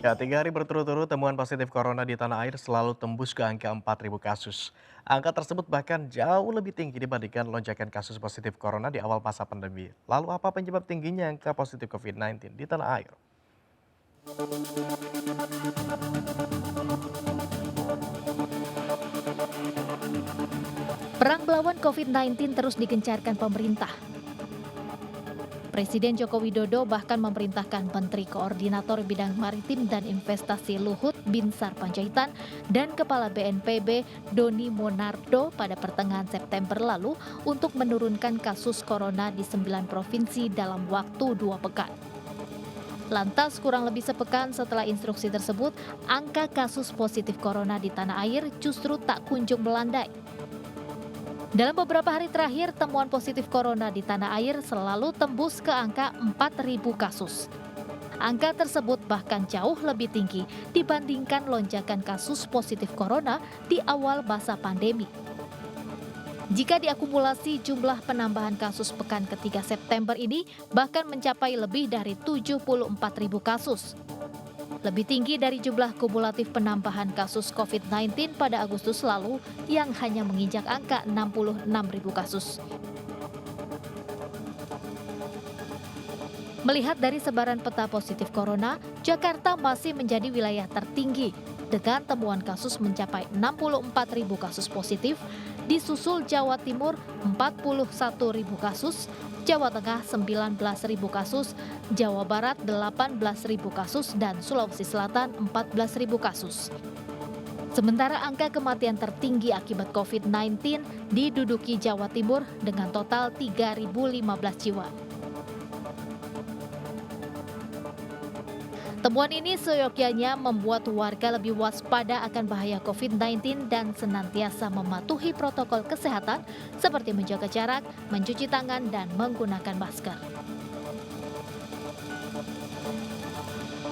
Ya, 3 hari berturut-turut temuan positif corona di tanah air selalu tembus ke angka 4.000 kasus. Angka tersebut bahkan jauh lebih tinggi dibandingkan lonjakan kasus positif corona di awal masa pandemi. Lalu apa penyebab tingginya angka positif COVID-19 di tanah air? Perang melawan COVID-19 terus digencarkan pemerintah. Presiden Joko Widodo bahkan memerintahkan Menteri Koordinator Bidang Maritim dan Investasi Luhut Binsar Panjaitan dan Kepala BNPB Doni Monardo pada pertengahan September lalu untuk menurunkan kasus corona di 9 provinsi dalam waktu 2 pekan. Lantas kurang lebih sepekan setelah instruksi tersebut, angka kasus positif corona di tanah air justru tak kunjung melandai. Dalam beberapa hari terakhir, temuan positif corona di tanah air selalu tembus ke angka 4.000 kasus. Angka tersebut bahkan jauh lebih tinggi dibandingkan lonjakan kasus positif corona di awal masa pandemi. Jika diakumulasi jumlah penambahan kasus pekan ketiga September ini bahkan mencapai lebih dari 74.000 kasus. Lebih tinggi dari jumlah kumulatif penambahan kasus COVID-19 pada Agustus lalu yang hanya menginjak angka 66.000 kasus. Melihat dari sebaran peta positif corona, Jakarta masih menjadi wilayah tertinggi dengan temuan kasus mencapai 64.000 kasus positif, disusul Jawa Timur 41.000 kasus, Jawa Tengah 19.000 kasus, Jawa Barat 18.000 kasus, dan Sulawesi Selatan 14.000 kasus. Sementara angka kematian tertinggi akibat COVID-19 diduduki Jawa Timur dengan total 3.015 jiwa. Temuan ini seyogyanya membuat warga lebih waspada akan bahaya COVID-19 dan senantiasa mematuhi protokol kesehatan seperti menjaga jarak, mencuci tangan, dan menggunakan masker.